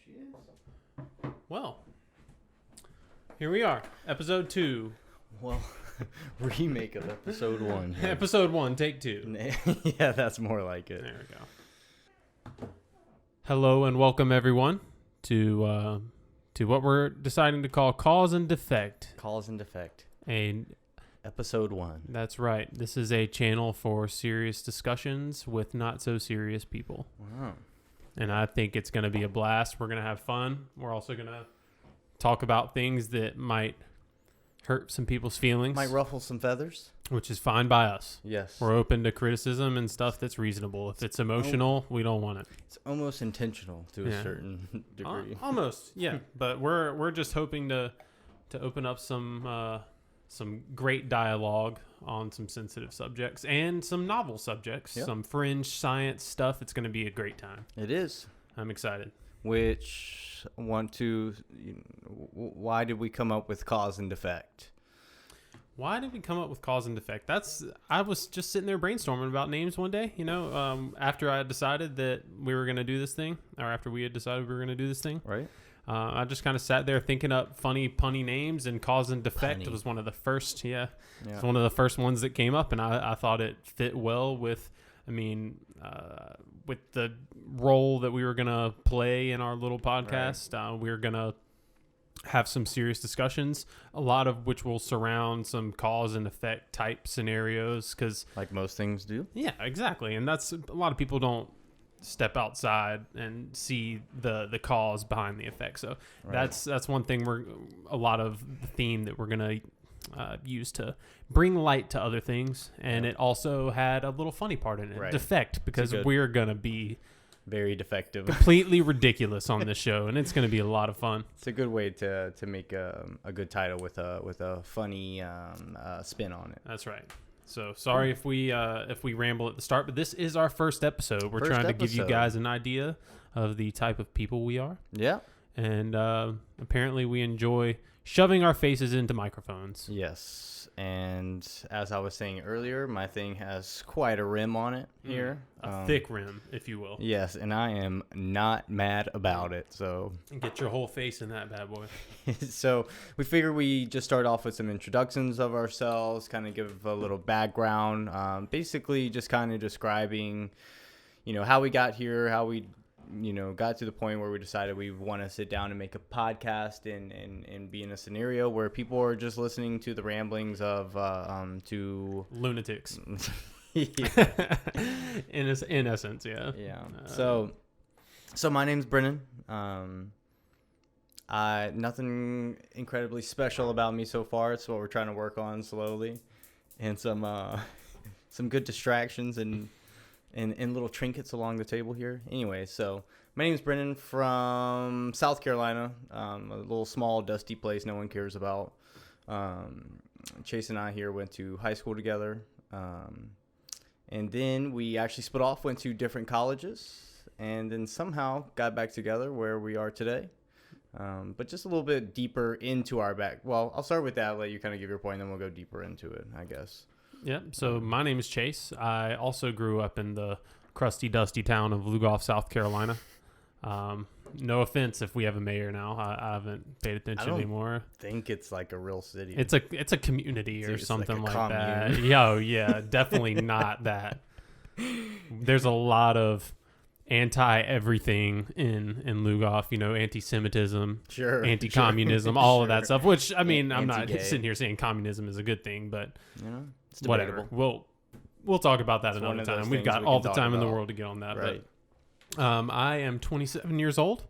she is. Well, here we are, episode 2. Well, remake of episode 1. Episode 1, take 2. Yeah, that's more like it. There we go. Hello and welcome everyone to what we're deciding to call Cause and Defect. Cause and Defect. Episode 1. That's right. This is a channel for serious discussions with not so serious people. Wow. And I think it's going to be a blast. We're going to have fun. We're also going to talk about things that might hurt some people's feelings. Might ruffle some feathers. Which is fine by us. Yes. We're open to criticism and stuff that's reasonable. If it's emotional, we don't want it. It's almost intentional to a certain degree. Almost, yeah. But we're just hoping to open up some great dialogue on some sensitive subjects and some novel subjects, some fringe science stuff. It's going to be a great time. It is. I'm excited. Why did we come up with Cause and Defect? Why did we come up with Cause and Defect? I was just sitting there brainstorming about names one day, after I decided that we were going to do this thing, or after we had decided we were going to do this thing. Right. I just kind of sat there thinking up funny, punny names, and Cause and Defect was one of the first. Yeah. It's one of the first ones that came up, and I thought it fit well with the role that we were going to play in our little podcast. Right. We were going to have some serious discussions, a lot of which will surround some cause and effect type scenarios, because like most things do. Yeah, exactly. And that's a lot of people don't step outside and see the cause behind the effect. So that's one thing a lot of the theme that we're going to use to bring light to other things. And it also had a little funny part in it, defect, because we're going to be very defective, completely ridiculous on this show, and it's going to be a lot of fun. It's a good way to make a good title with a funny spin on it. That's right. So sorry if we ramble at the start, but this is our first episode. We're trying to give you guys an idea of the type of people we are. Yeah. And apparently we enjoy shoving our faces into microphones. Yes. And as I was saying earlier, my thing has quite a rim on it here. A thick rim, if you will. Yes, and I am not mad about it. So get your whole face in that bad boy. So we figured we just start off with some introductions of ourselves, kind of give a little background, basically just kind of describing, how we got here, how we got to the point where we decided we want to sit down and make a podcast and be in a scenario where people are just listening to the ramblings of two lunatics. In essence, yeah. Yeah. So my name's Brennan. Nothing incredibly special about me so far. It's what we're trying to work on slowly, and some good distractions and little trinkets along the table here. Anyway, so my name is Brennan from South Carolina, a little small, dusty place no one cares about. Chase and I here went to high school together, and then we actually split off, went to different colleges, and then somehow got back together where we are today. But just a little bit deeper into our back. Well, I'll start with that, let you kind of give your point, and then we'll go deeper into it, I guess. Yeah, so my name is Chase. I also grew up in the crusty, dusty town of Lugoff, South Carolina. No offense if we have a mayor now. I haven't paid attention anymore. I think it's like a real city. It's a community or something like that. Yeah, definitely not that. There's a lot of anti-everything in Lugoff, anti-Semitism, anti-communism, all of that stuff, which, I mean, I'm not sitting here saying communism is a good thing, but it's whatever. We'll talk about that another time. We've got all the time in the world to get on that. Right. But I am 27 years old.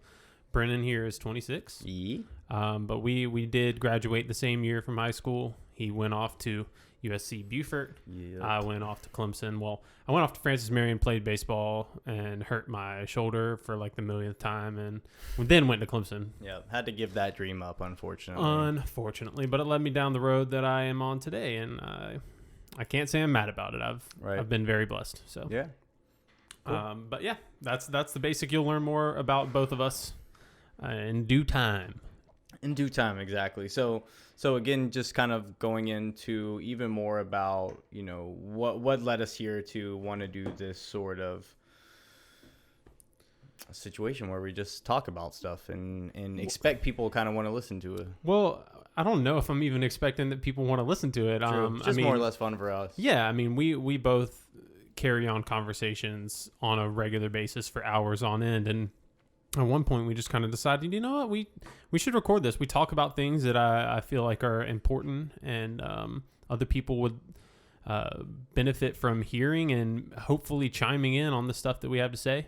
Brennan here is 26. Yeah. But we did graduate the same year from high school. He went off to USC Beaufort. Yep. I went off to Clemson. Well, I went off to Francis Marion, played baseball, and hurt my shoulder for like the millionth time, and then went to Clemson. Yeah, had to give that dream up, unfortunately. But it led me down the road that I am on today, and I can't say I'm mad about it. I've been very blessed. So yeah. Cool. But yeah, that's the basic. You'll learn more about both of us in due time. In due time, exactly. So again, just kind of going into even more about, what led us here to want to do this sort of a situation where we just talk about stuff and expect people kind of want to listen to it. Well, I don't know if I'm even expecting that people want to listen to it. True. Just more or less fun for us. Yeah, I mean, we both carry on conversations on a regular basis for hours on end, and at one point we just kind of decided, you know what, we should record this. We talk about things that I feel like are important, and other people would benefit from hearing and hopefully chiming in on the stuff that we have to say.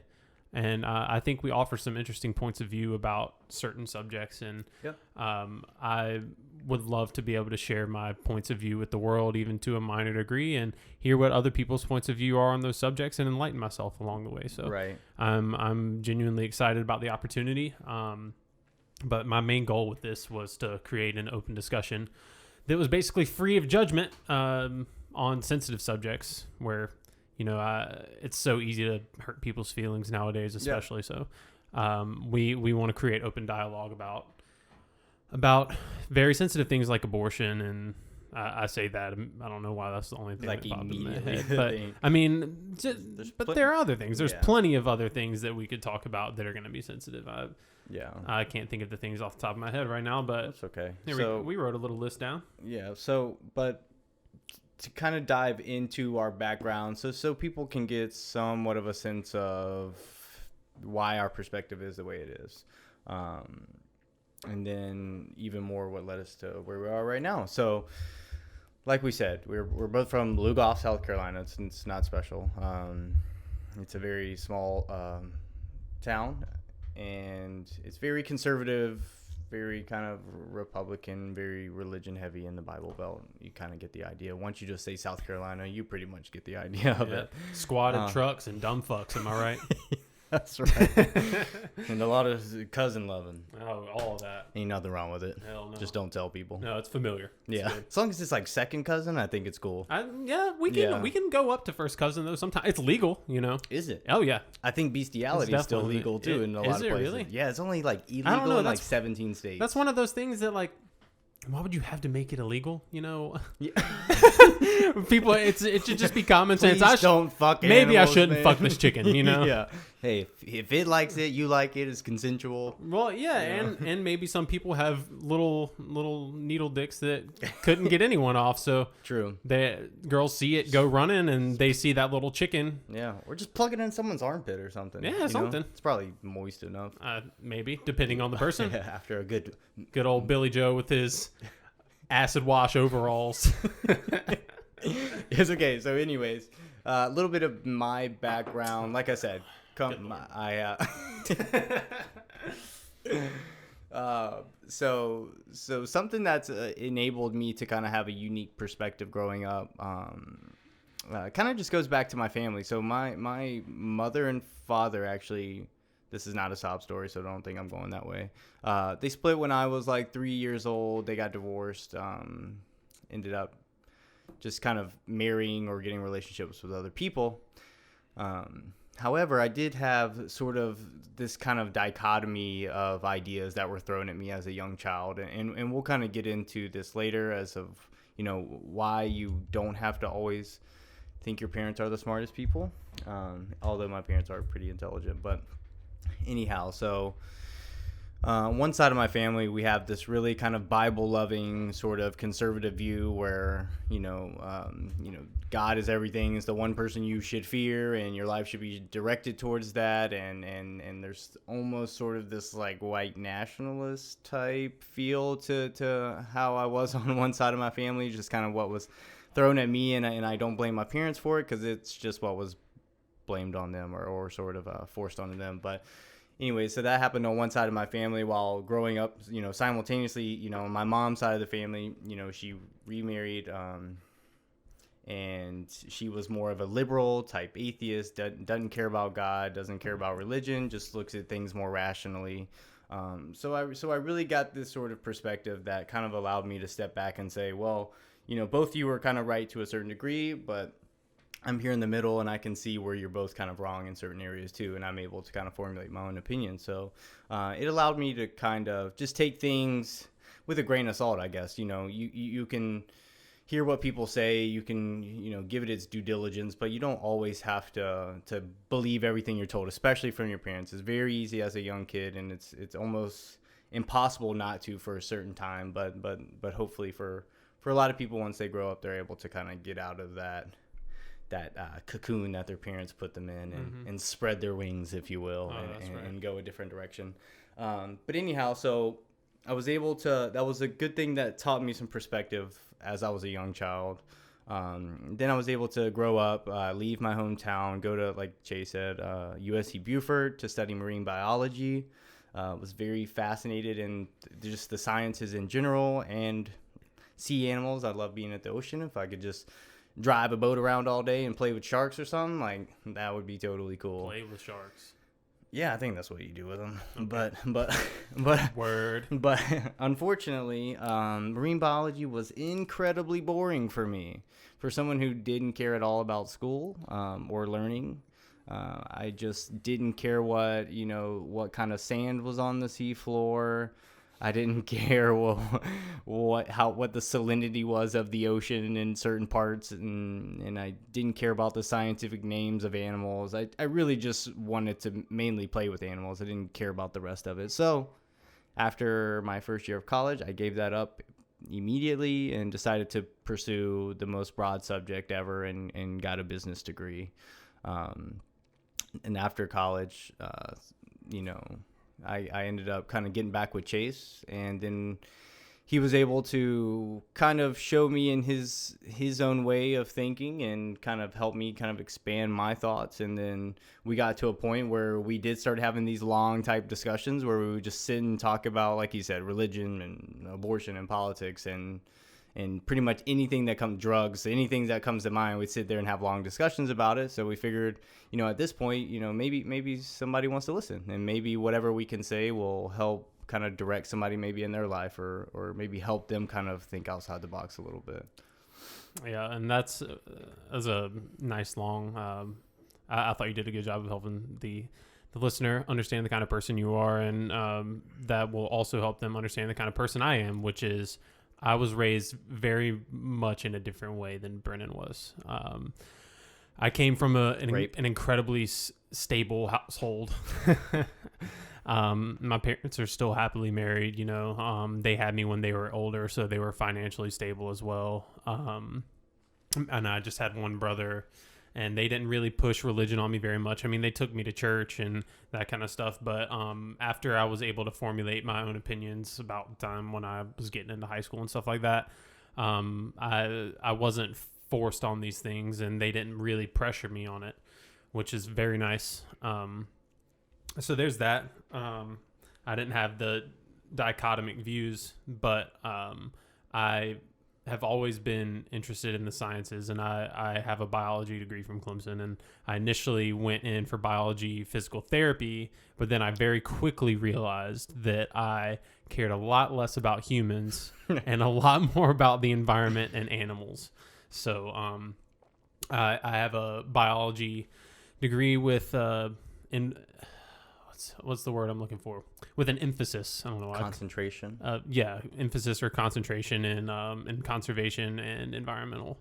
And I think we offer some interesting points of view about certain subjects. And I would love to be able to share my points of view with the world, even to a minor degree, and hear what other people's points of view are on those subjects and enlighten myself along the way. So right. I'm genuinely excited about the opportunity. But my main goal with this was to create an open discussion that was basically free of judgment on sensitive subjects where, you know, it's so easy to hurt people's feelings nowadays, especially. So we want to create open dialogue about very sensitive things like abortion. And I say that, I don't know why that's the only thing like that popped in my immediately. head. But I mean, there are other things. There's plenty of other things that we could talk about that are going to be sensitive. I can't think of the things off the top of my head right now, but that's okay. We wrote a little list down. Yeah. So, but to kind of dive into our background, so people can get somewhat of a sense of why our perspective is the way it is, and then even more what led us to where we are right now. So, like we said, we're both from Bluebell, South Carolina. It's not special. It's a very small town, and it's very conservative, very kind of Republican, very religion heavy in the Bible Belt. You kind of get the idea. Once you just say South Carolina, you pretty much get the idea of it. Squatted trucks and dumb fucks, am I right? That's right. And a lot of cousin loving. Oh, all of that. Ain't nothing wrong with it. Hell no. Just don't tell people. No, it's familiar. Yeah. As long as it's like second cousin, I think it's cool. We can go up to first cousin though. Sometimes it's legal, you know. Is it? Oh yeah. I think bestiality is still legal too in a lot of places. Really? Yeah, it's only like illegal in like 17 states. That's one of those things that like, why would you have to make it illegal? You know, yeah. People, it should just be common sense. Don't fuck maybe animals, I shouldn't man. fuck this chicken. You know. Yeah. Hey, if it likes it, you like it. It's consensual. Well, yeah, and maybe some people have little needle dicks that couldn't get anyone off. So true. The girls see it go running, and they see that little chicken. Yeah, or just plug it in someone's armpit or something. Yeah, something. It's probably moist enough. Maybe depending on the person. Yeah, after a good old Billy Joe with his acid wash overalls. It's okay. So, anyways, a little bit of my background. Like I said, so something that's enabled me to kind of have a unique perspective growing up. Kind of just goes back to my family. So my mother and father actually. This is not a sob story, so don't think I'm going that way. They split when I was like 3 years old. They got divorced. Ended up just kind of marrying or getting relationships with other people. However, I did have sort of this kind of dichotomy of ideas that were thrown at me as a young child. And we'll kind of get into this later as of, you know, why you don't have to always think your parents are the smartest people. Although my parents are pretty intelligent, but anyhow, so one side of my family, we have this really kind of Bible-loving sort of conservative view where, you know, God is everything, is the one person you should fear, and your life should be directed towards that, and there's almost sort of this like white nationalist type feel to how I was on one side of my family, just kind of what was thrown at me, and I don't blame my parents for it because it's just what was blamed on them or sort of forced onto them. But anyway, so that happened on one side of my family while growing up, you know, simultaneously, you know, my mom's side of the family, you know, she remarried, and she was more of a liberal type atheist, doesn't care about God, doesn't care about religion, just looks at things more rationally. So I really got this sort of perspective that kind of allowed me to step back and say, well, you know, both of you were kind of right to a certain degree, but I'm here in the middle, and I can see where you're both kind of wrong in certain areas too, and I'm able to kind of formulate my own opinion. So it allowed me to kind of just take things with a grain of salt, I guess. You know, you can hear what people say. You can, give it its due diligence, but you don't always have to believe everything you're told, especially from your parents. It's very easy as a young kid, and it's almost impossible not to for a certain time. But hopefully for a lot of people, once they grow up, they're able to kind of get out of that cocoon that their parents put them in and spread their wings, if you will, and go a different direction. But anyhow, so I was able to, that was a good thing that taught me some perspective as I was a young child. Then I was able to grow up, leave my hometown, go to, like Chase said, USC Beaufort to study marine biology. Was very fascinated in just the sciences in general and sea animals. I love being at the ocean. If I could just drive a boat around all day and play with sharks or something, like that would be totally cool. Play with sharks. Yeah, I think that's what you do with them. Okay. But Word. But unfortunately, marine biology was incredibly boring for me. For someone who didn't care at all about school or learning, I just didn't care what kind of sand was on the seafloor. I didn't care what the salinity was of the ocean in certain parts, and I didn't care about the scientific names of animals. I really just wanted to mainly play with animals. I didn't care about the rest of it. So after my first year of college, I gave that up immediately and decided to pursue the most broad subject ever and got a business degree. And after college, I ended up kind of getting back with Chase, and then he was able to kind of show me in his own way of thinking and kind of help me kind of expand my thoughts. And then we got to a point where we did start having these long type discussions where we would just sit and talk about, like he said, religion and abortion and politics and pretty much anything that comes, drugs, anything that comes to mind. We'd sit there and have long discussions about it. So we figured, at this point, maybe somebody wants to listen, and maybe whatever we can say will help kind of direct somebody maybe in their life or maybe help them kind of think outside the box a little bit. Yeah, and that's a nice long. I thought you did a good job of helping the listener understand the kind of person you are, and that will also help them understand the kind of person I am, which is I was raised very much in a different way than Brennan was. I came from an incredibly stable household. My parents are still happily married. They had me when they were older, so they were financially stable as well. And I just had one brother, and they didn't really push religion on me very much. I mean, they took me to church and that kind of stuff. But after I was able to formulate my own opinions about the time when I was getting into high school and stuff like that, I wasn't forced on these things, and they didn't really pressure me on it, which is very nice. So there's that. I didn't have the dichotomic views, but I have always been interested in the sciences, and I have a biology degree from Clemson, and I initially went in for biology physical therapy, but then I very quickly realized that I cared a lot less about humans and a lot more about the environment and animals. So I have a biology degree with what's the word I'm looking for? With an emphasis. I don't know. Concentration. Emphasis or concentration in conservation and environmental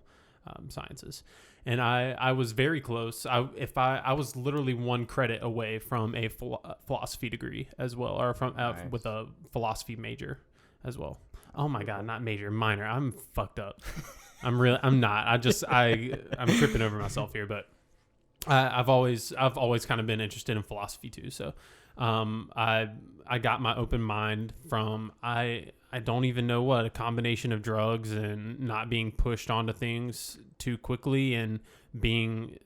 sciences. And I was very close. I was literally one credit away from a philosophy degree as well, or from Nice. with a philosophy major as well. Oh my God, not major, minor. I'm fucked up. I'm not. I'm tripping over myself here, but I've always kind of been interested in philosophy too. So I got my open mind from I don't even know what, a combination of drugs and not being pushed onto things too quickly, and being,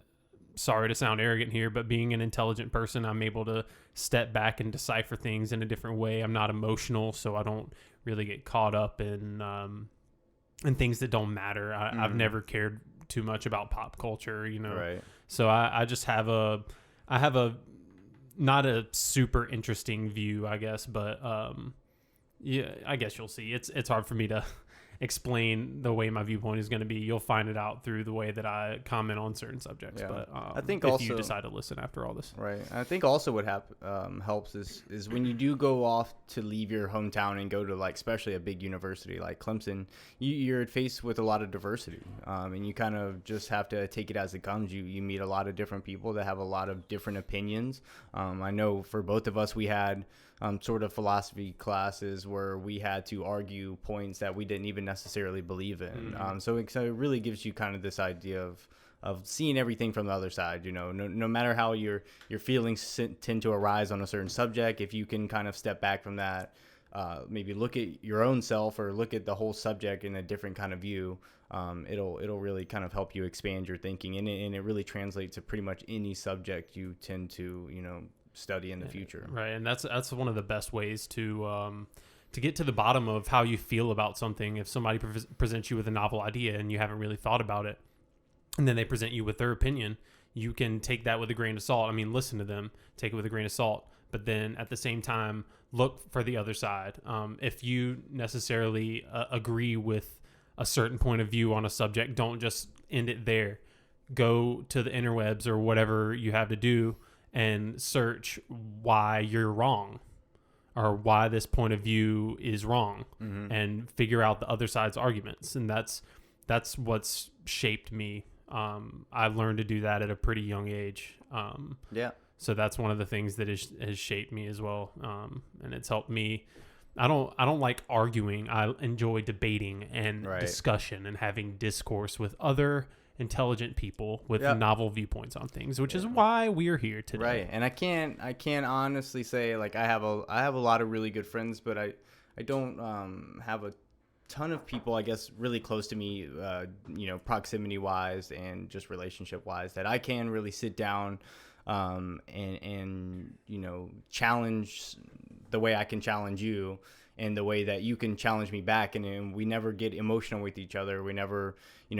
sorry to sound arrogant here, but being an intelligent person, I'm able to step back and decipher things in a different way. I'm not emotional, so I don't really get caught up in things that don't matter. I've never cared too much about pop culture, Right. So I just have a not a super interesting view, I guess, but yeah, I guess you'll see. It's hard for me to explain the way my viewpoint is going to be. You'll find it out through the way that I comment on certain subjects. Yeah. But I think if also, you decide to listen after all this. Right. I think also what helps is when you do go off to leave your hometown and go to, like, especially a big university like Clemson, you're faced with a lot of diversity, and you kind of just have to take it as it comes. You meet a lot of different people that have a lot of different opinions. I know for both of us, we had sort of philosophy classes where we had to argue points that we didn't even necessarily believe in. So it really gives you kind of this idea of seeing everything from the other side. No matter how your feelings tend to arise on a certain subject, if you can kind of step back from that, maybe look at your own self or look at the whole subject in a different kind of view, it'll really kind of help you expand your thinking, and it really translates to pretty much any subject you tend to study in the future. Right, and that's one of the best ways to get to the bottom of how you feel about something. If somebody presents you with a novel idea and you haven't really thought about it, and then they present you with their opinion, you can take that with a grain of salt. I mean, listen to them, take it with a grain of salt, but then at the same time, look for the other side. If you necessarily agree with a certain point of view on a subject, don't just end it there. Go to the interwebs or whatever you have to do and search why you're wrong or why this point of view is wrong, and figure out the other side's arguments. And that's what's shaped me. I learned to do that at a pretty young age. So that's one of the things that has shaped me as well. And it's helped me. I don't like arguing. I enjoy debating and discussion and having discourse with other intelligent people with novel viewpoints on things, which is why we're here today. Right. And I can't honestly say, like, I have a lot of really good friends, but I don't have a ton of people, I guess, really close to me, proximity wise and just relationship wise, that I can really sit down and challenge the way I can challenge you, and the way that you can challenge me back, and we never get emotional with each other. We never,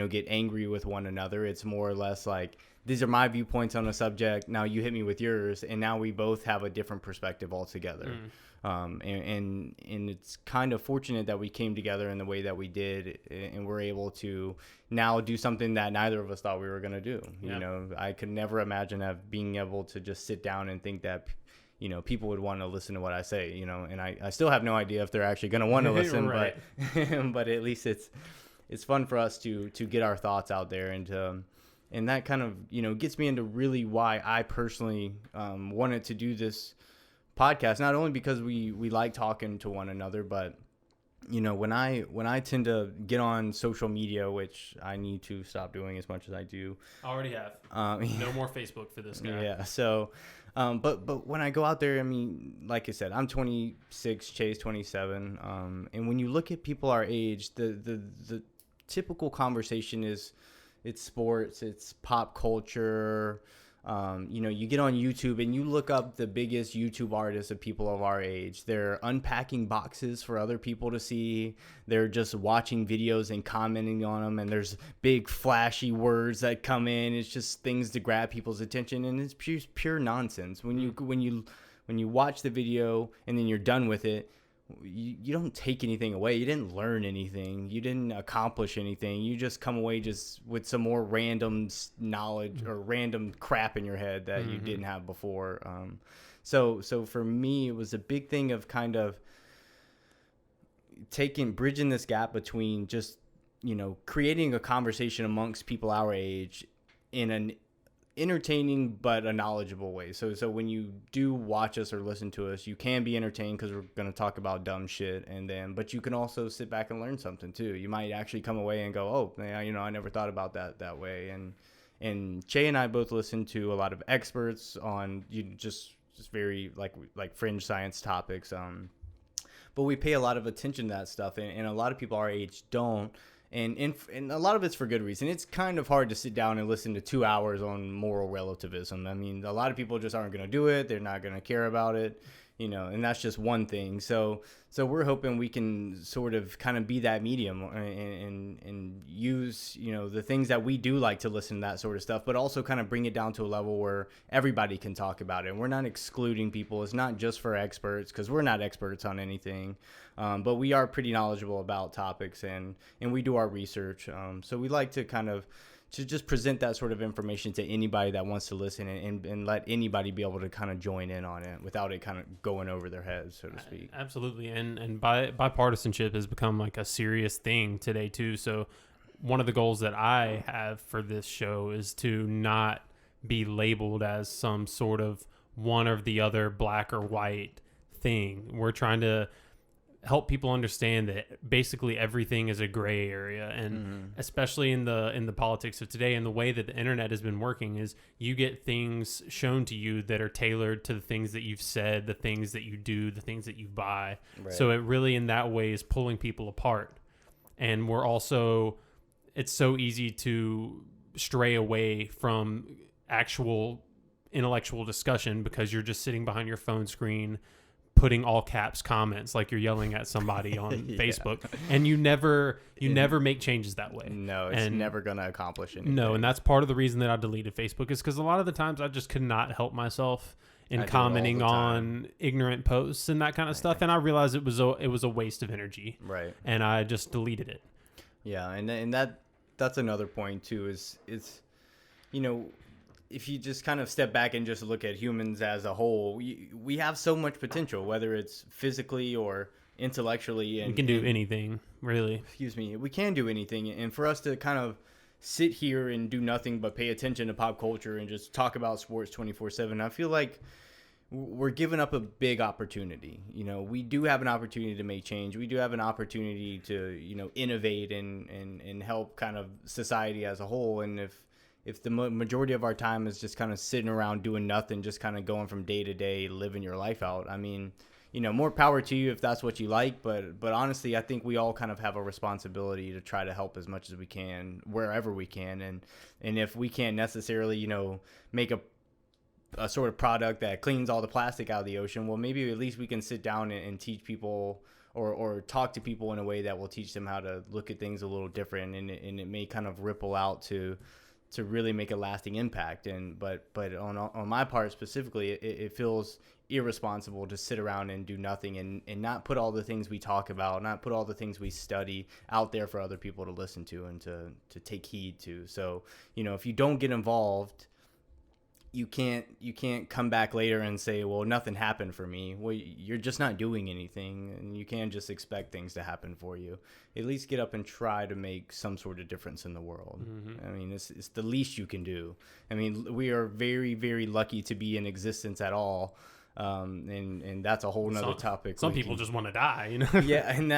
get angry with one another. It's more or less like, these are my viewpoints on a subject. Now you hit me with yours, and now we both have a different perspective altogether. And it's kind of fortunate that we came together in the way that we did, and we're able to now do something that neither of us thought we were going to do. I could never imagine being able to just sit down and think that people would want to listen to what I say, and I still have no idea if they're actually going to want to listen, right. but at least it's fun for us to get our thoughts out there, and that kind of, gets me into really why I personally wanted to do this podcast, not only because we like talking to one another, but when I tend to get on social media, which I need to stop doing as much as I do. I already have. No more Facebook for this guy. Yeah. So, but when I go out there, I mean, like I said, I'm 26, Chase 27, and when you look at people our age, the typical conversation is, it's sports, it's pop culture. You get on YouTube and you look up the biggest YouTube artists of people of our age. They're unpacking boxes for other people to see. They're just watching videos and commenting on them. And there's big flashy words that come in. It's just things to grab people's attention, and it's pure nonsense. When you watch the video and then you're done with it, you don't take anything away. You didn't learn anything. You didn't accomplish anything. You just come away just with some more random knowledge or random crap in your head that you didn't have before. So for me, it was a big thing of kind of bridging this gap between just, creating a conversation amongst people our age in an entertaining but a knowledgeable way. So when you do watch us or listen to us, you can be entertained because we're going to talk about dumb shit, but you can also sit back and learn something too. You might actually come away and go, oh, man, I never thought about that way. And Che and I both listen to a lot of experts on just very like fringe science topics. But we pay a lot of attention to that stuff, and a lot of people our age don't. And a lot of it's for good reason. It's kind of hard to sit down and listen to 2 hours on moral relativism. I mean, a lot of people just aren't going to do it. They're not going to care about it. and that's just one thing. So we're hoping we can sort of kind of be that medium and use, the things that we do like to listen to, that sort of stuff, but also kind of bring it down to a level where everybody can talk about it. And we're not excluding people. It's not just for experts, because we're not experts on anything. But we are pretty knowledgeable about topics, and we do our research. So we like to kind of to just present that sort of information to anybody that wants to listen, and let anybody be able to kind of join in on it without it kind of going over their heads, so to speak. Absolutely. And bipartisanship has become like a serious thing today too. So one of the goals that I have for this show is to not be labeled as some sort of one or the other, black or white thing. We're trying to help people understand that basically everything is a gray area, and especially in the politics of today, and the way that the internet has been working is you get things shown to you that are tailored to the things that you've said, the things that you do, the things that you buy. Right. So it really in that way is pulling people apart. And we're also, it's so easy to stray away from actual intellectual discussion because you're just sitting behind your phone screen putting all caps comments like you're yelling at somebody on Facebook, and you never make changes that way. No, it's never going to accomplish anything. No, and that's part of the reason that I deleted Facebook, is because a lot of the times I just could not help myself in commenting on ignorant posts and that kind of stuff, and I realized it was a waste of energy. Right. And I just deleted it. Yeah, and that's another point too, is it's, if you just kind of step back and just look at humans as a whole, we have so much potential, whether it's physically or intellectually. And we can do anything, really. We can do anything. And for us to kind of sit here and do nothing but pay attention to pop culture and just talk about sports 24/7, I feel like we're giving up a big opportunity. We do have an opportunity to make change. We do have an opportunity to, innovate and help kind of society as a whole. And if the majority of our time is just kind of sitting around doing nothing, just kind of going from day to day, living your life out, I mean, more power to you if that's what you like. But honestly, I think we all kind of have a responsibility to try to help as much as we can, wherever we can. And if we can't necessarily, make a sort of product that cleans all the plastic out of the ocean, well, maybe at least we can sit down and teach people or talk to people in a way that will teach them how to look at things a little different. And it may kind of ripple out to really make a lasting impact. But on my part specifically, it feels irresponsible to sit around and do nothing and not put all the things we talk about, not put all the things we study out there for other people to listen to and to take heed to. So, if you don't get involved, you can't come back later and say, well, nothing happened for me. Well, you're just not doing anything, and you can't just expect things to happen for you. At least get up and try to make some sort of difference in the world. Mm-hmm. I mean, it's the least you can do. I mean, we are very, very lucky to be in existence at all. And that's a whole nother topic. Some people just want to die, Yeah, and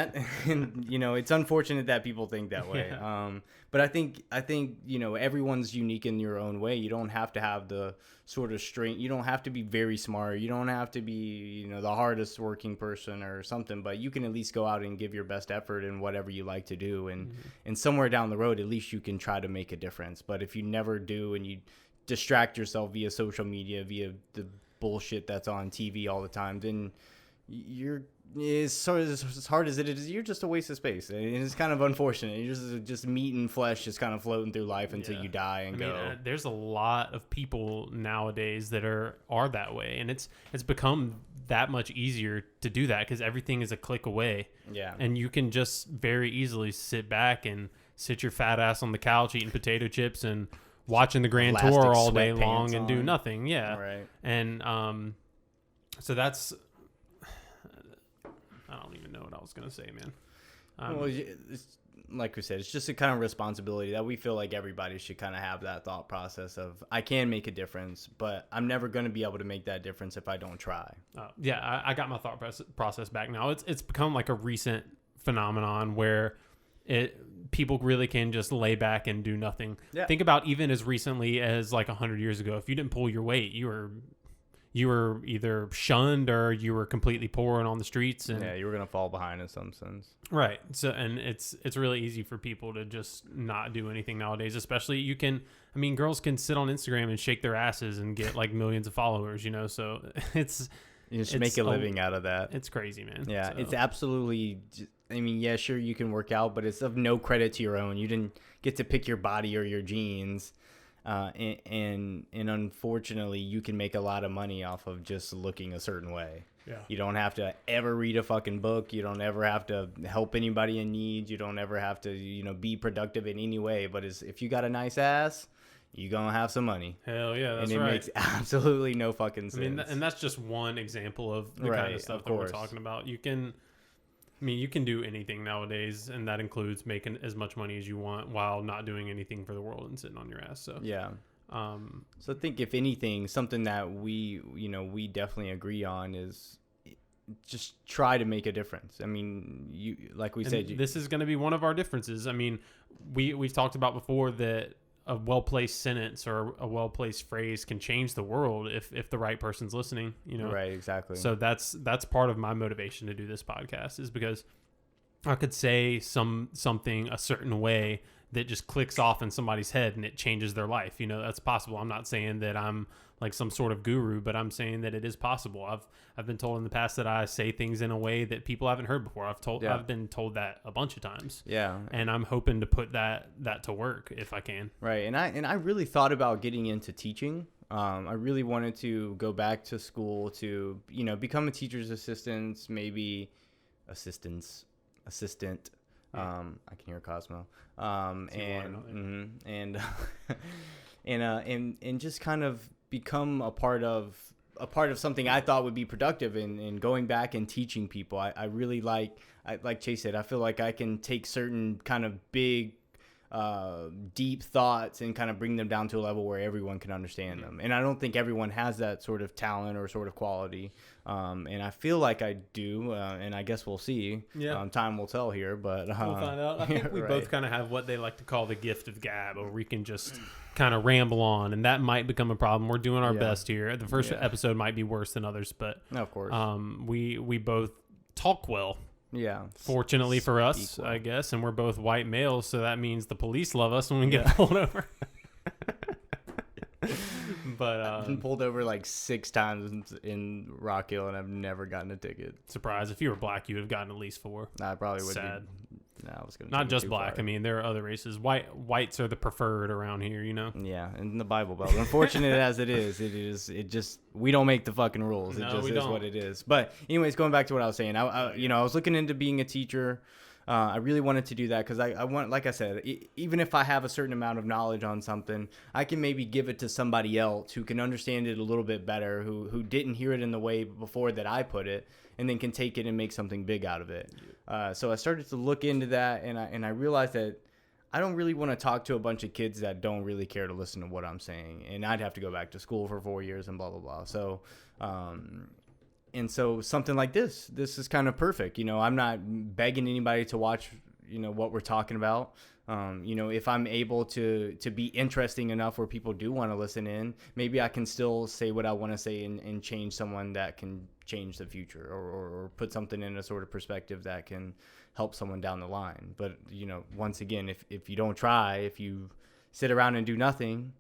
it's unfortunate that people think that way. Yeah. But I think everyone's unique in your own way. You don't have to have the sort of strength. You don't have to be very smart. You don't have to be the hardest working person or something. But you can at least go out and give your best effort in whatever you like to do. And somewhere down the road, at least you can try to make a difference. But if you never do, and you distract yourself via social media, via the bullshit that's on TV all the time, then you're, as hard as it is, you're just a waste of space, and it's kind of unfortunate. You're just meat and flesh, just kind of floating through life until you die and go. There's a lot of people nowadays that are that way, and it's become that much easier to do that because everything is a click away. Yeah, and you can just very easily sit back and sit your fat ass on the couch eating potato chips and watching the Grand Tour all day long and do nothing. Yeah. Right. And so that's, I don't even know what I was going to say, man. Well, it's, like we said, it's just a kind of responsibility that we feel like everybody should kind of have that thought process of, I can make a difference, but I'm never going to be able to make that difference if I don't try. Yeah, I got my thought process back now. It's become like a recent phenomenon where people really can just lay back and do nothing. Yeah. Think about even as recently as like 100 years ago, if you didn't pull your weight, you were either shunned or you were completely poor and on the streets. And you were going to fall behind in some sense. Right. So, and it's really easy for people to just not do anything nowadays, especially girls can sit on Instagram and shake their asses and get like millions of followers, so it's You just make a living out of that. It's crazy, man. Yeah, So, it's absolutely. I mean, yeah, sure, you can work out, but it's of no credit to your own. You didn't get to pick your body or your genes, and unfortunately, you can make a lot of money off of just looking a certain way. Yeah. You don't have to ever read a fucking book. You don't ever have to help anybody in need. You don't ever have to, be productive in any way. But if you got a nice ass, you're going to have some money. Hell yeah, that's right. And it makes absolutely no fucking sense. I mean, and that's just one example of the kind of stuff that we're talking about. You can do anything nowadays, and that includes making as much money as you want while not doing anything for the world and sitting on your ass. So yeah. So I think if anything, something that we definitely agree on is just try to make a difference. I mean, like we said, this is going to be one of our differences. I mean, we've talked about before that a well-placed sentence or a well-placed phrase can change the world if the right person's listening, Right, exactly. So that's part of my motivation to do this podcast, is because I could say something a certain way that just clicks off in somebody's head and it changes their life. That's possible. I'm not saying that I'm like some sort of guru, but I'm saying that it is possible. I've been told in the past that I say things in a way that people haven't heard before. I've been told that a bunch of times. Yeah. And I'm hoping to put that to work if I can. Right. And I really thought about getting into teaching. I really wanted to go back to school to, become a teacher's assistant, maybe assistant. I can hear Cosmo. And just kind of become a part of something I thought would be productive in going back and teaching people. I really like Chase said, I feel like I can take certain kind of big, deep thoughts and kind of bring them down to a level where everyone can understand them. And I don't think everyone has that sort of talent or sort of quality. And I feel like I do, and I guess we'll see. Yeah. Time will tell here, but we'll find out. I think we both kind of have what they like to call the gift of gab, or we can just kind of ramble on, and that might become a problem. We're doing our best here. The first episode might be worse than others, but of course, we both talk well. Yeah. Fortunately for us, I guess, and we're both white males, so that means the police love us when we get pulled over. But I've been pulled over like 6 times in Rock Hill, and I've never gotten a ticket. Surprise! If you were black, you would have gotten at least 4. I probably would. Sad. I was gonna not just black. Far. I mean, there are other races. Whites are the preferred around here, Yeah, in the Bible Belt. Unfortunate as it is, we don't make the fucking rules. No, it just is what it is. But anyways, going back to what I was saying, I was looking into being a teacher. I really wanted to do that because I want, like I said, even if I have a certain amount of knowledge on something, I can maybe give it to somebody else who can understand it a little bit better, who didn't hear it in the way before that I put it, and then can take it and make something big out of it. So I started to look into that, and I realized that I don't really want to talk to a bunch of kids that don't really care to listen to what I'm saying, and I'd have to go back to school for 4 years and blah blah blah. So. And so something like this is kind of perfect. I'm not begging anybody to watch, what we're talking about. If I'm able to be interesting enough where people do want to listen in, maybe I can still say what I want to say and change someone that can change the future or put something in a sort of perspective that can help someone down the line. But, once again, if you don't try, if you sit around and do nothing,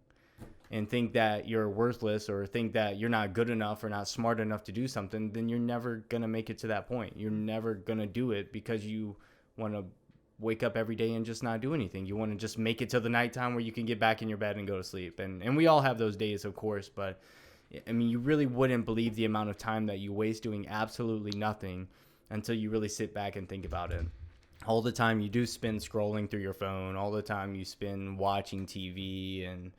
and think that you're worthless or think that you're not good enough or not smart enough to do something, then you're never going to make it to that point. You're never going to do it because you want to wake up every day and just not do anything. You want to just make it to the nighttime where you can get back in your bed and go to sleep. And we all have those days, of course, but I mean, you really wouldn't believe the amount of time that you waste doing absolutely nothing until you really sit back and think about it. All the time you do spend scrolling through your phone, all the time you spend watching TV and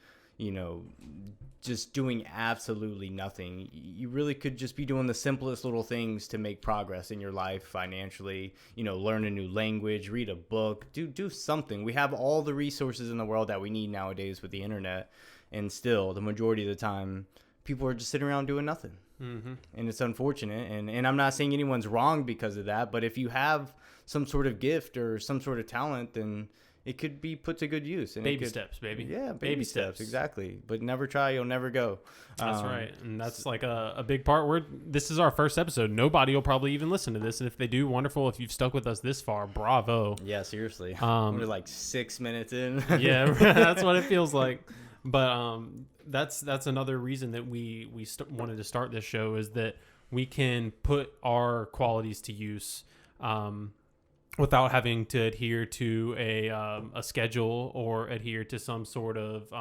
just doing absolutely nothing. You really could just be doing the simplest little things to make progress in your life financially, learn a new language, read a book, do something. We have all the resources in the world that we need nowadays with the internet, and still the majority of the time people are just sitting around doing nothing. Mm-hmm. And it's unfortunate, and I'm not saying anyone's wrong because of that, but if you have some sort of gift or some sort of talent, then it could be put to good use. And baby steps, baby. Yeah, baby steps, exactly. But never try, you'll never go. That's right. And that's like a big part. This is our first episode. Nobody will probably even listen to this. And if they do, wonderful. If you've stuck with us this far, bravo. Yeah, seriously. We're like 6 minutes in. Yeah, that's what it feels like. But that's another reason that we wanted to start this show, is that we can put our qualities to use without having to adhere to a schedule or adhere to some sort of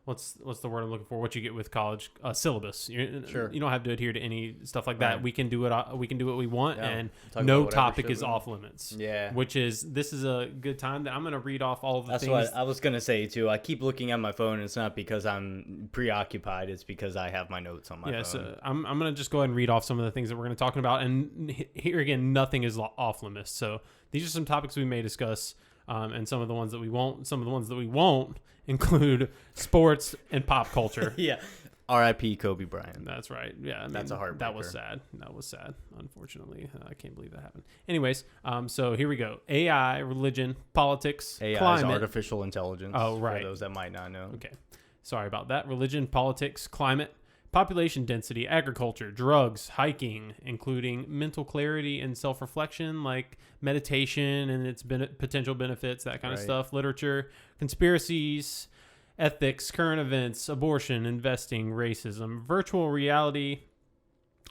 what's the word I'm looking for? What you get with college syllabus. Sure. You don't have to adhere to any stuff like that. Right. We can do it. We can do what we want, and Talk no about whatever topic shit is we off limits. Yeah. This is a good time that I'm going to read off all of the That's things. what I was gonna say too. I keep looking at my phone, and it's not because I'm preoccupied. It's because I have my notes on my phone. So I'm going to just go ahead and read off some of the things that we're going to talk about. And here again, nothing is off limits. So these are some topics we may discuss, and some of the ones that we won't. Some of the ones that we won't include sports and pop culture. Yeah. R.I.P. Kobe Bryant. That's right. Yeah, I mean, That's a heartbreaker. That was sad. Unfortunately, I can't believe that happened. Anyways, so here we go. AI, religion, politics, AI climate. is artificial intelligence. Oh, right. For those that might not know. Okay. Sorry about that. Religion, politics, climate, population density, agriculture, drugs, hiking, including mental clarity and self-reflection, like meditation and its potential benefits, that kind of Right. stuff, literature, conspiracies, ethics, current events, abortion, investing, racism, virtual reality,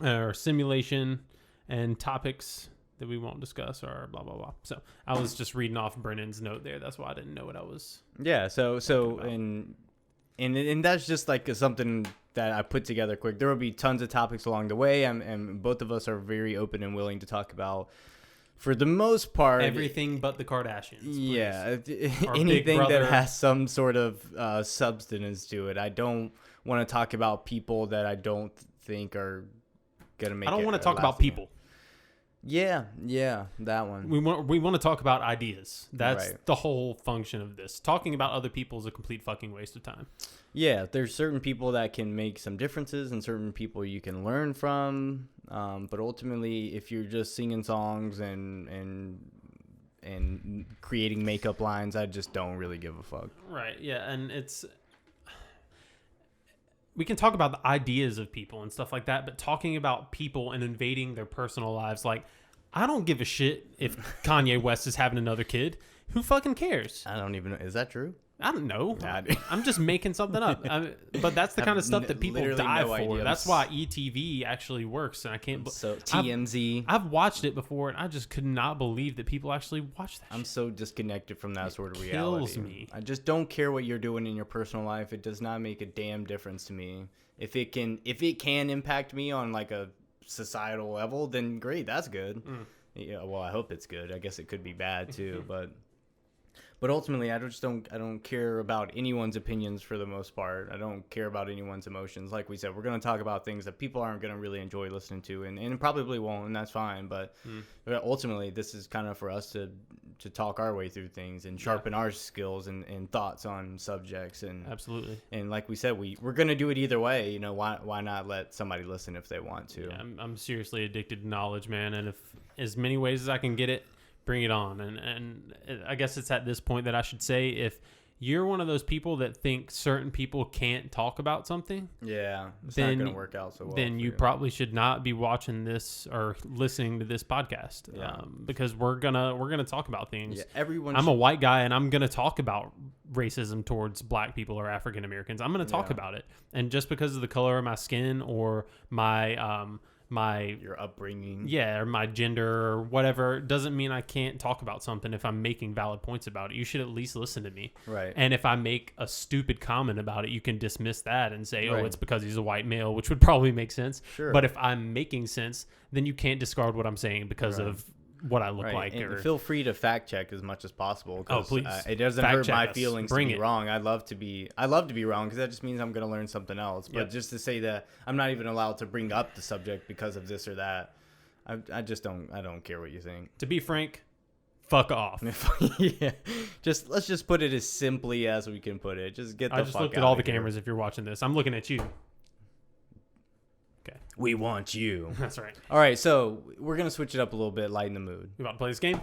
or simulation, and topics that we won't discuss or blah, blah, blah. So I was just reading off Brennan's note there. That's why I didn't know what I was. Yeah. So about. and that's just like something that I put together quick. There will be tons of topics along the way, and both of us are very open and willing to talk about, for the most part, Everything but the Kardashians. Please. Yeah, Our anything Big that Brother. has some sort of substance to it. I don't want to talk about people that I don't think are gonna make. I don't it want to talk about lasting. people. Yeah, that one. We want to talk about ideas. That's Right. the whole function of this. Talking about other people is a complete fucking waste of time. Yeah, there's certain people that can make some differences, and certain people you can learn from. But ultimately, if you're just singing songs and creating makeup lines, I just don't really give a fuck. Right. Yeah, and we can talk about the ideas of people and stuff like that, but talking about people and invading their personal lives, like, I don't give a shit if Kanye West is having another kid. Who fucking cares? I don't even know. Is that true? I don't know. Nah, I'm just making something up. But that's the I kind have of stuff that people literally die no for. idea. That's why ETV actually works, and I can't. So TMZ. I've watched it before, and I just could not believe that people actually watch that. I'm so disconnected from that sort of kills reality. me. I just don't care what you're doing in your personal life. It does not make a damn difference to me. If it can impact me on like a societal level, then great, that's good. Yeah, well, I hope it's good. I guess it could be bad too, but ultimately, I don't care about anyone's opinions for the most part. I don't care about anyone's emotions. Like we said, we're going to talk about things that people aren't going to really enjoy listening to, and probably won't, and that's fine. But ultimately, this is kind of for us to talk our way through things and sharpen our skills and thoughts on subjects. And Absolutely. And like we said, we're going to do it either way. You know, why not let somebody listen if they want to? Yeah, I'm seriously addicted to knowledge, man, and if as many ways as I can get it, bring it on. And I guess it's at this point that I should say, if you're one of those people that think certain people can't talk about something, Yeah, it's then not going to work out so well. then for you probably should not be watching this or listening to this podcast. Yeah. Because we're gonna talk about things. Yeah, everyone. I'm a white guy, and I'm gonna talk about racism towards black people or African Americans. I'm gonna talk about it, and just because of the color of my skin or my your upbringing. or my gender or whatever doesn't mean I can't talk about something if I'm making valid points about it. You should at least listen to me. Right. And if I make a stupid comment about it, you can dismiss that and say, Right. oh, it's because he's a white male, which would probably make sense. Sure. But if I'm making sense, then you can't discard what I'm saying because of what I look like. And Or feel free to fact check as much as possible. Oh, please. It doesn't Fact hurt check my us. feelings Bring to be it. wrong. I love to be wrong because that just means I'm going to learn something else. But Yep. just to say that I'm not even allowed to bring up the subject because of this or that, I just don't. I don't care what you think. to be frank, fuck off. Yeah, let's just put it as simply as we can put it. Just get the I just fuck looked at out all of the here. cameras if you're watching this. I'm looking at you. We want you. That's right. All right, so we're gonna switch it up a little bit, lighten the mood. You about to play this game?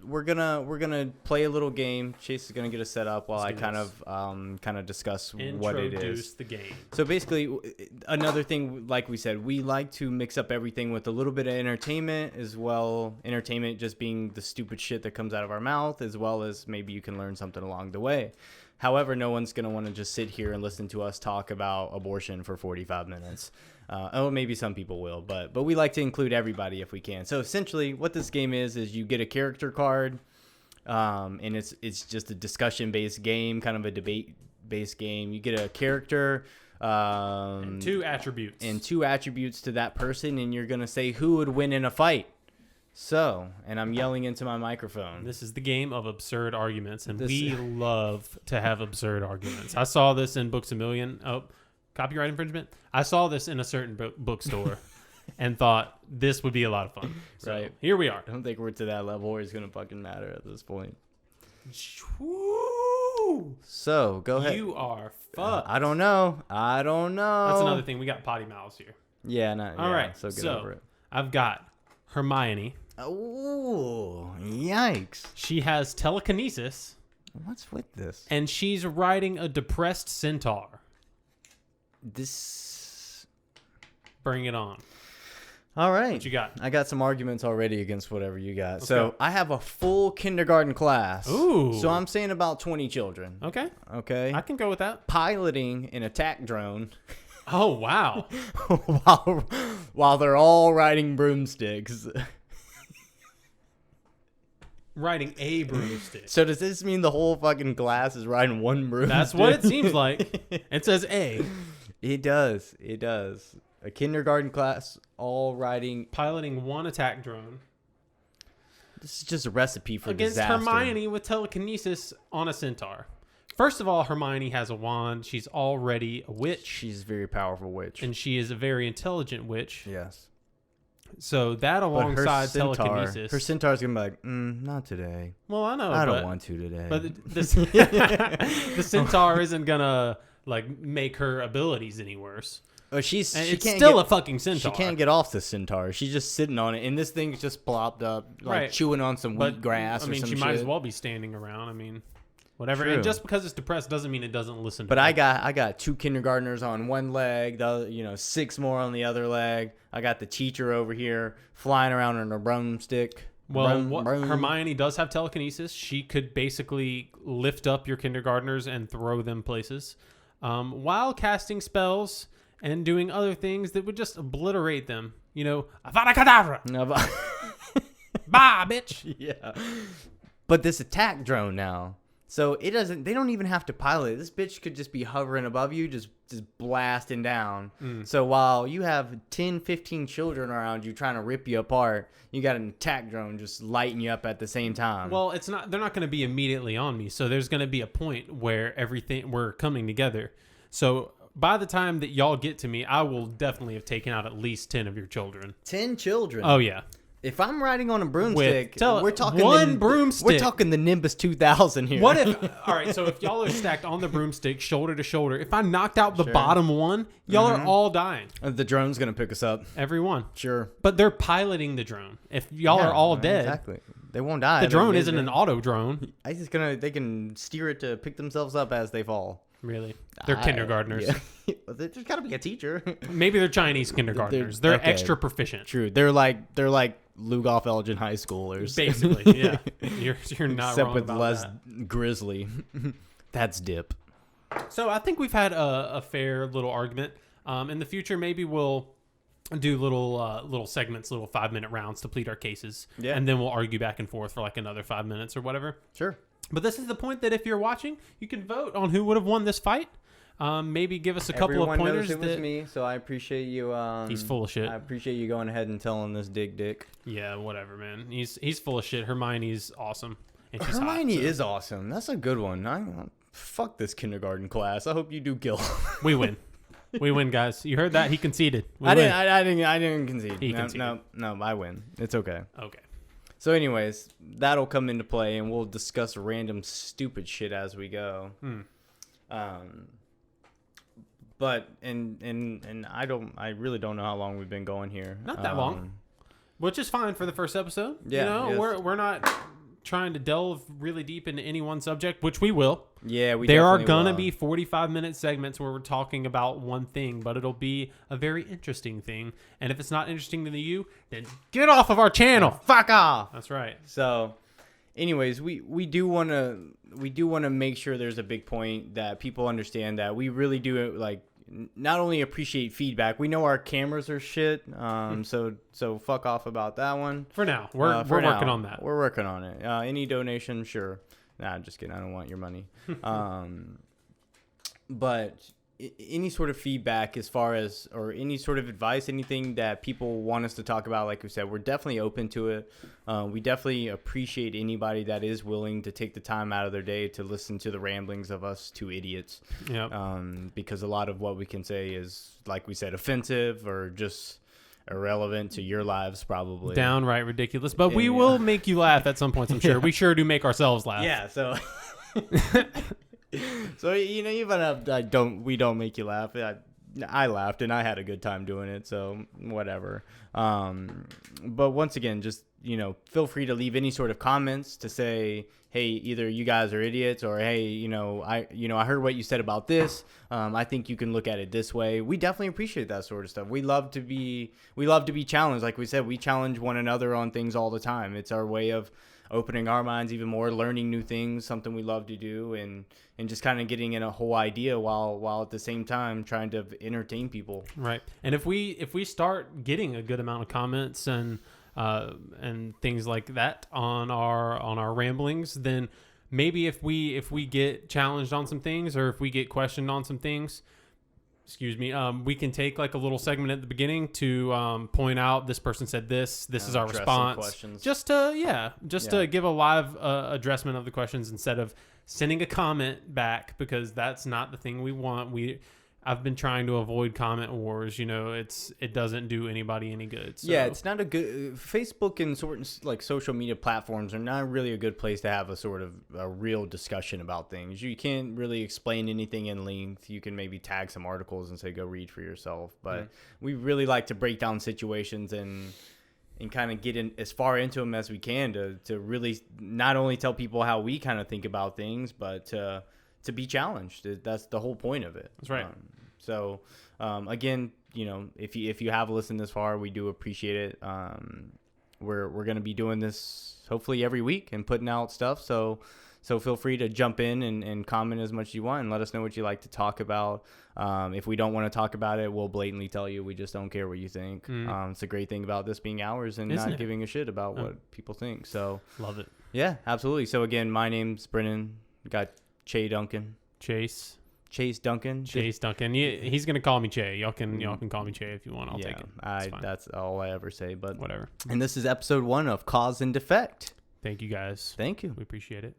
We're gonna play a little game. Chase is gonna get us set up while Let's I do kind of discuss what it Introduce is. the game. So basically, another thing, like we said, we like to mix up everything with a little bit of entertainment as well. Entertainment just being the stupid shit that comes out of our mouth, as well as maybe you can learn something along the way. However, no one's going to want to just sit here and listen to us talk about abortion for 45 minutes. Maybe some people will, but we like to include everybody if we can. So essentially what this game is you get a character card, and it's just a discussion-based game, kind of a debate-based game. You get a character, and two attributes to that person, and you're going to say who would win in a fight. So, and I'm yelling into my microphone. This is the game of absurd arguments, and we love to have absurd arguments. I saw this in Books A Million. Oh, copyright infringement. I saw this in a certain bookstore and thought this would be a lot of fun. So right. Here we are. I don't think we're to that level where it's going to fucking matter at this point. So, go ahead. You are fucked. I don't know. That's another thing. We got potty mouths here. Yeah. All right. So get over it. I've got Hermione. Oh, yikes. She has telekinesis. What's with this? And she's riding a depressed centaur. Bring it on. All right. What you got? I got some arguments already against whatever you got. Let's so go. I have a full kindergarten class. Ooh. So I'm saying about 20 children. Okay. Okay. I can go with that. Piloting an attack drone. Oh, wow. while they're all riding broomsticks. Riding a broomstick. So does this mean the whole fucking class is riding one broomstick? That's what it seems like. It says A. It does. A kindergarten class all riding. Piloting one attack drone. This is just a recipe for against disaster. Hermione with telekinesis on a centaur. First of all, Hermione has a wand. She's already a witch. She's a very powerful witch. And she is a very intelligent witch. Yes. So that alongside telekinesis. Her centaur's going to be like, not today. Well, I know. I don't want to today. But the centaur isn't going to like make her abilities any worse. Oh, it's still a fucking centaur. She can't get off the centaur. She's just sitting on it, and this thing's just plopped up, like right. chewing on some wheat grass or some shit. I mean, she might as well be standing around. I mean, whatever. True. And just because it's depressed doesn't mean it doesn't listen to But her. I got 2 kindergartners on one leg, the other, 6 more on the other leg. I got the teacher over here flying around on a broomstick. Well, Hermione does have telekinesis. She could basically lift up your kindergartners and throw them places, while casting spells and doing other things that would just obliterate them. Avada Kedavra. Bye, bitch. Yeah. But this attack drone now. So they don't even have to pilot it. This bitch could just be hovering above you, just blasting down. So while you have 10, 15 children around you trying to rip you apart, you got an attack drone just lighting you up at the same time. Well, they're not going to be immediately on me. So there's going to be a point where we're coming together. So by the time that y'all get to me, I will definitely have taken out at least 10 of your children. 10 children? Oh, yeah. If I'm riding on a broomstick, we're talking one broomstick. We're talking the Nimbus 2000 here. What if? All right, so if y'all are stacked on the broomstick, shoulder to shoulder, if I knocked out the bottom one, y'all are all dying. The drone's gonna pick us up. Every one. Sure. But they're piloting the drone. If y'all are all dead, exactly, they won't die. The drone isn't an auto drone. They can steer it to pick themselves up as they fall. Really? They're kindergartners. Yeah. There's got to be a teacher. Maybe they're Chinese kindergartners. They're okay. extra proficient. True. They're like Lugoff Elgin high schoolers. Basically, yeah. You're not Except wrong with about less that. grizzly. That's dip. So I think we've had a fair little argument. In the future, maybe we'll do little segments, little 5-minute rounds to plead our cases. Yeah. And then we'll argue back and forth for like another 5 minutes or whatever. Sure. But this is the point that if you're watching, you can vote on who would have won this fight. Maybe give us a couple of pointers. Knows it was me, so I appreciate you. He's full of shit. I appreciate you going ahead and telling this dick. Yeah, whatever, man. He's full of shit. Hermione's awesome. And she's Hermione hot, so. is awesome. That's a good one. Fuck this kindergarten class. I hope you do kill. We win. We win, guys. You heard that? He conceded. I didn't concede. He conceded. No, I win. It's okay. Okay. So anyways, that'll come into play, and we'll discuss random stupid shit as we go. But I really don't know how long we've been going here. Not that long, which is fine for the first episode. Yeah, yes. We're not trying to delve really deep into any one subject, which we will. Yeah, there are gonna be 45-minute segments where we're talking about one thing, but it'll be a very interesting thing. And if it's not interesting to you, then get off of our channel. Fuck off. That's right. So, anyways, we do want to make sure there's a big point that people understand that we really do like not only appreciate feedback. We know our cameras are shit, so fuck off about that one. For now, we're working on that. We're working on it. Any donation, sure. Nah, just kidding. I don't want your money. But any sort of feedback as far as, or any sort of advice, anything that people want us to talk about, like we said, we're definitely open to it. We definitely appreciate anybody that is willing to take the time out of their day to listen to the ramblings of us two idiots. Yep. Because a lot of what we can say is, like we said, offensive or just irrelevant to your lives, probably. Downright ridiculous. But we will make you laugh at some points, I'm sure. We sure do make ourselves laugh. Yeah, so... So, even if we don't make you laugh, I laughed and I had a good time doing it, so whatever. But once again, just, feel free to leave any sort of comments to say, hey, either you guys are idiots, or hey, I heard what you said about this. I think you can look at it this way. We definitely appreciate that sort of stuff. We love to be challenged. Like we said, we challenge one another on things all the time. It's our way of opening our minds even more, learning new things, something we love to do, and just kind of getting in a whole idea while at the same time trying to entertain people. Right. And if we start getting a good amount of comments and things like that on our ramblings, then maybe if we get challenged on some things, or if we get questioned on some things, we can take like a little segment at the beginning to point out this person said this is our response, just to give a live addressment of the questions instead of sending a comment back, because that's not the thing we want. I've been trying to avoid comment wars. It doesn't do anybody any good. So. Yeah, it's not a good. Facebook and sort of like social media platforms are not really a good place to have a sort of a real discussion about things. You can't really explain anything in length. You can maybe tag some articles and say go read for yourself. But we really like to break down situations and kind of get in as far into them as we can to really not only tell people how we kind of think about things, but to be challenged. That's the whole point of it. That's right. So again, if you have listened this far, we do appreciate it. We're going to be doing this hopefully every week and putting out stuff. So feel free to jump in and comment as much as you want and let us know what you like to talk about. If we don't want to talk about it, we'll blatantly tell you. We just don't care what you think. It's a great thing about this being ours and not giving a shit about what people think. So love it. Yeah, absolutely. So again, my name's Brennan. We got Chase Duncan. Chase Duncan. He's gonna call me Che. Y'all can call me Che if you want. I'll take it. That's all I ever say. But whatever. And this is episode 1 of Cause and Defect. Thank you guys. Thank you. We appreciate it.